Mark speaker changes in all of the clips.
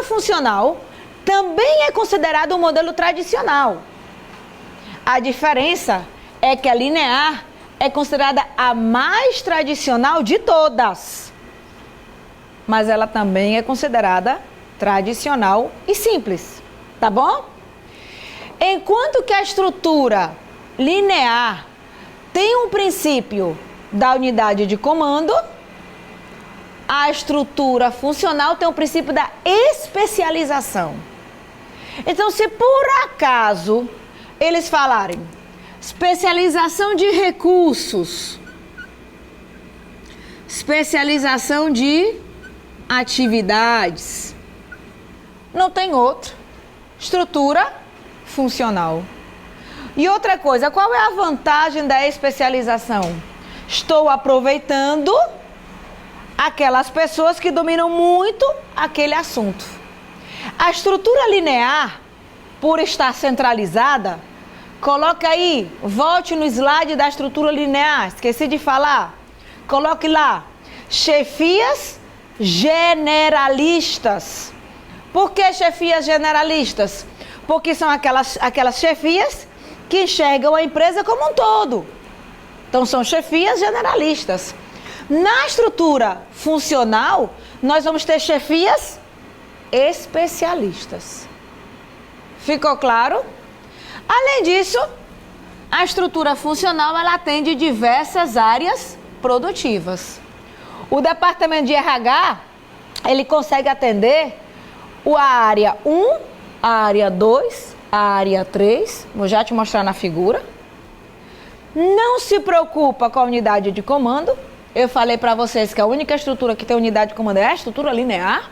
Speaker 1: funcional também é considerado um modelo tradicional. A diferença é que a linear é considerada a mais tradicional de todas. Mas ela também é considerada tradicional e simples, tá bom? Enquanto que a estrutura linear tem um princípio da unidade de comando, a estrutura funcional tem o princípio da especialização. Então, se por acaso eles falarem especialização de recursos, especialização de atividades, não tem outra. Estrutura funcional. E outra coisa, qual é a vantagem da especialização? Estou aproveitando aquelas pessoas que dominam muito aquele assunto. A estrutura linear, por estar centralizada, coloca aí, volte no slide da estrutura linear, esqueci de falar. Coloque lá, chefias generalistas. Por que chefias generalistas? Porque são aquelas chefias que enxergam a empresa como um todo. Então, são chefias generalistas. Na estrutura funcional, nós vamos ter chefias especialistas. Ficou claro? Além disso, a estrutura funcional, ela atende diversas áreas produtivas. O departamento de RH, ele consegue atender a área 1, a área 2, a área 3, vou já te mostrar na figura. Não se preocupa com a unidade de comando. Eu falei para vocês que a única estrutura que tem unidade de comando é a estrutura linear.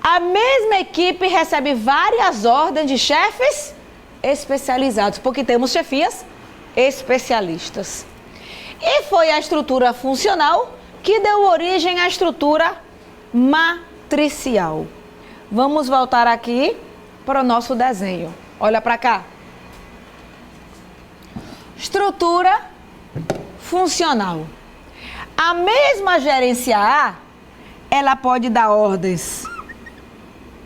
Speaker 1: A mesma equipe recebe várias ordens de chefes especializados, porque temos chefias especialistas. E foi a estrutura funcional que deu origem à estrutura matricial. Vamos voltar aqui para o nosso desenho. Olha para cá. Estrutura funcional. A mesma gerência A, ela pode dar ordens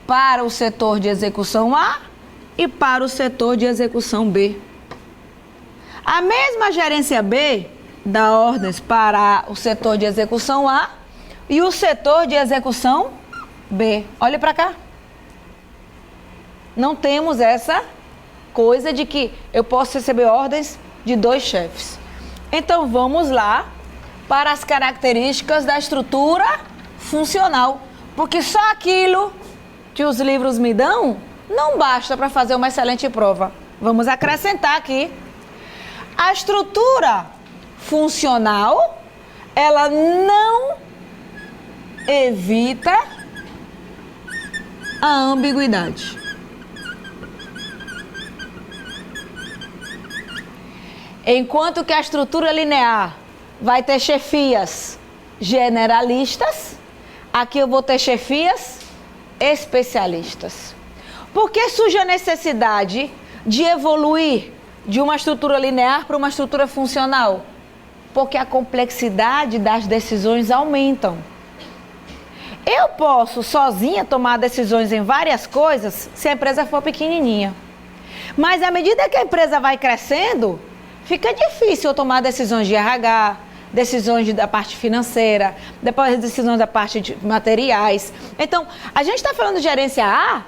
Speaker 1: para o setor de execução A e para o setor de execução B. A mesma gerência B dá ordens para o setor de execução A e o setor de execução B. Olha para cá. Não temos essa coisa de que eu posso receber ordens de 2 chefes. Então, vamos lá para as características da estrutura funcional. Porque só aquilo que os livros me dão não basta para fazer uma excelente prova. Vamos acrescentar aqui. A estrutura funcional, ela não evita a ambiguidade. Enquanto que a estrutura linear vai ter chefias generalistas, aqui eu vou ter chefias especialistas. Por que surge a necessidade de evoluir de uma estrutura linear para uma estrutura funcional? Porque a complexidade das decisões aumentam. Eu posso sozinha tomar decisões em várias coisas se a empresa for pequenininha. Mas à medida que a empresa vai crescendo, fica difícil eu tomar decisões de RH, decisões da parte financeira, depois decisões da parte de materiais. Então, a gente está falando de gerência A,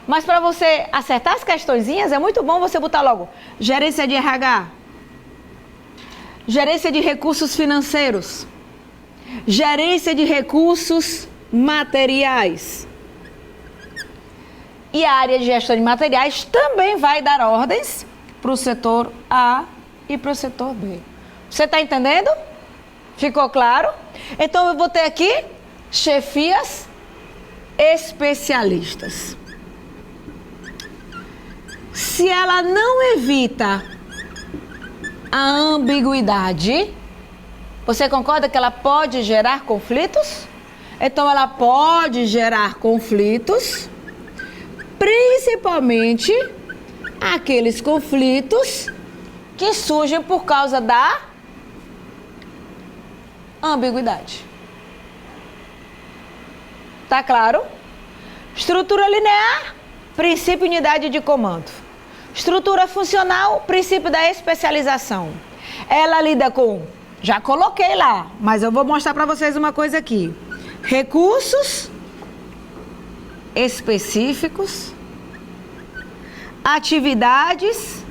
Speaker 1: mas para você acertar as questõezinhas, é muito bom você botar logo gerência de RH, gerência de recursos financeiros, gerência de recursos materiais. E a área de gestão de materiais também vai dar ordens para o setor A e para o setor B. Você está entendendo? Ficou claro? Então eu vou ter aqui chefias especialistas. Se ela não evita a ambiguidade, você concorda que ela pode gerar conflitos? Então ela pode gerar conflitos, principalmente aqueles conflitos que surgem por causa da ambiguidade. Tá claro? Estrutura linear, princípio e unidade de comando. Estrutura funcional, princípio da especialização. Ela lida com, já coloquei lá, mas eu vou mostrar para vocês uma coisa aqui. Recursos específicos, atividades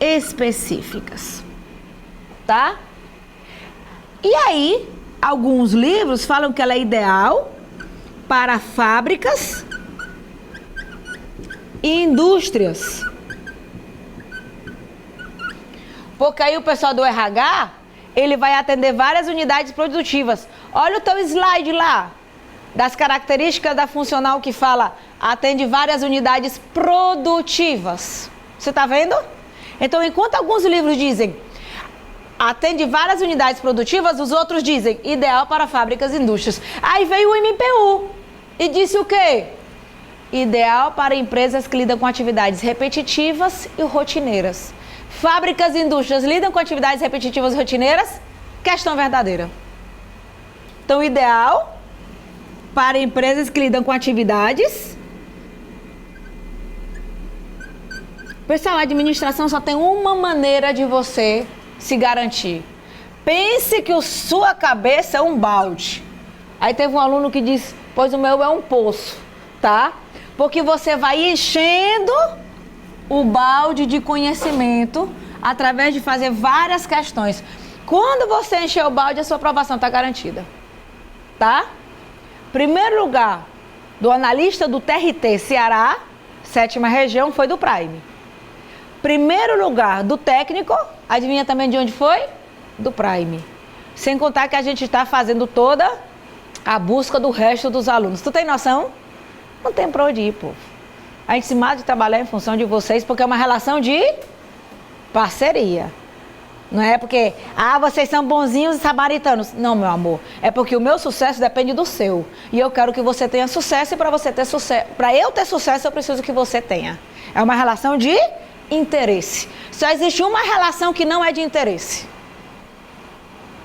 Speaker 1: específicas, tá? E aí, alguns livros falam que ela é ideal para fábricas e indústrias. Porque aí o pessoal do RH, ele vai atender várias unidades produtivas. Olha o teu slide lá, das características da funcional que fala, atende várias unidades produtivas. Você está vendo? Então, enquanto alguns livros dizem, atende várias unidades produtivas, os outros dizem, ideal para fábricas e indústrias. Aí veio o MPU e disse o quê? Ideal para empresas que lidam com atividades repetitivas e rotineiras. Fábricas e indústrias lidam com atividades repetitivas e rotineiras? Questão verdadeira. Então, ideal para empresas que lidam com atividades. Pessoal, a administração só tem uma maneira de você se garantir. Pense que a sua cabeça é um balde. Aí teve um aluno que disse, pois o meu é um poço, tá? Porque você vai enchendo o balde de conhecimento através de fazer várias questões. Quando você encher o balde, a sua aprovação está garantida, tá? Primeiro lugar do analista do TRT Ceará, 7ª região, foi do Prime. Primeiro lugar do técnico, adivinha também de onde foi? Do Prime. Sem contar que a gente está fazendo toda a busca do resto dos alunos. Tu tem noção? Não tem pra onde ir, povo. A gente se mata de trabalhar em função de vocês, porque é uma relação de parceria. Não é porque, vocês são bonzinhos e samaritanos. Não, meu amor. É porque o meu sucesso depende do seu. E eu quero que você tenha sucesso, e para você ter sucesso, para eu ter sucesso, eu preciso que você tenha. É uma relação de interesse. Só existe uma relação que não é de interesse: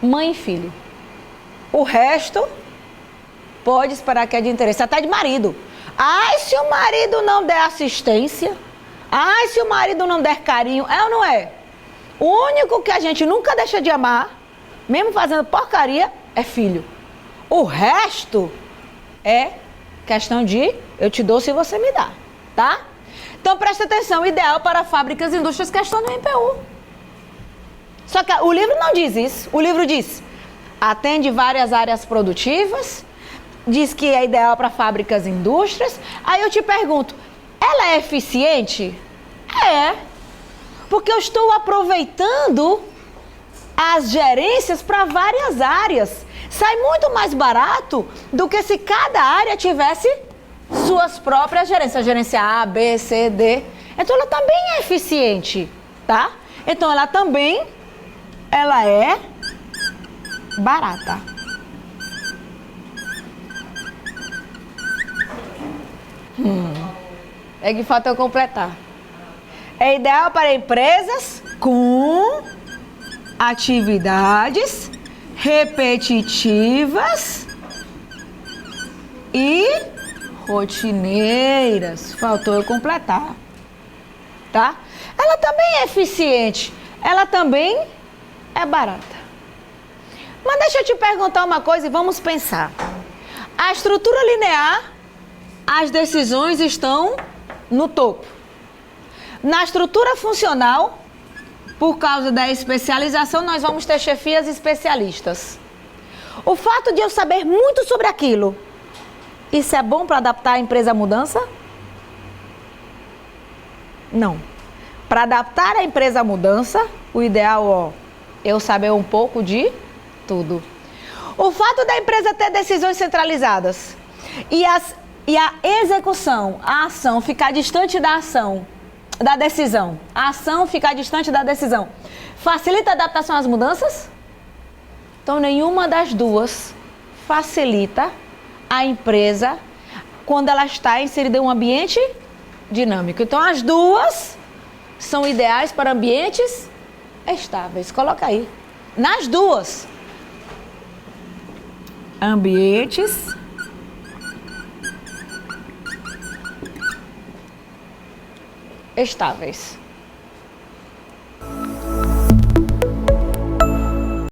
Speaker 1: mãe e filho. O resto pode esperar que é de interesse, até de marido. Se o marido não der assistência, se o marido não der carinho, é ou não é? O único que a gente nunca deixa de amar, mesmo fazendo porcaria, é filho. O resto é questão de eu te dou se você me dá, tá? Então presta atenção, ideal para fábricas e indústrias, questão do MPU. Só que o livro não diz isso. O livro diz, atende várias áreas produtivas, diz que é ideal para fábricas e indústrias. Aí eu te pergunto, ela é eficiente? É, porque eu estou aproveitando as gerências para várias áreas. Sai muito mais barato do que se cada área tivesse suas próprias gerências, gerência A, B, C, D. Então ela também é eficiente, tá? Então ela também, ela é barata. É que falta eu completar. É ideal para empresas com atividades repetitivas e rotineiras. Faltou eu completar, tá? Ela também é eficiente, ela também é barata. Mas deixa eu te perguntar uma coisa e vamos pensar. A estrutura linear, as decisões estão no topo. Na estrutura funcional, por causa da especialização, nós vamos ter chefias especialistas. O fato de eu saber muito sobre aquilo, isso é bom para adaptar a empresa à mudança? Não. Para adaptar a empresa à mudança, o ideal, eu saber um pouco de tudo. O fato da empresa ter decisões centralizadas e a execução, a ação ficar distante da ação, da decisão, a ação ficar distante da decisão, facilita a adaptação às mudanças? Então, nenhuma das duas facilita a empresa quando ela está inserida em um ambiente dinâmico. Então, as duas são ideais para ambientes estáveis. Coloca aí. Nas duas. ambientes estáveis.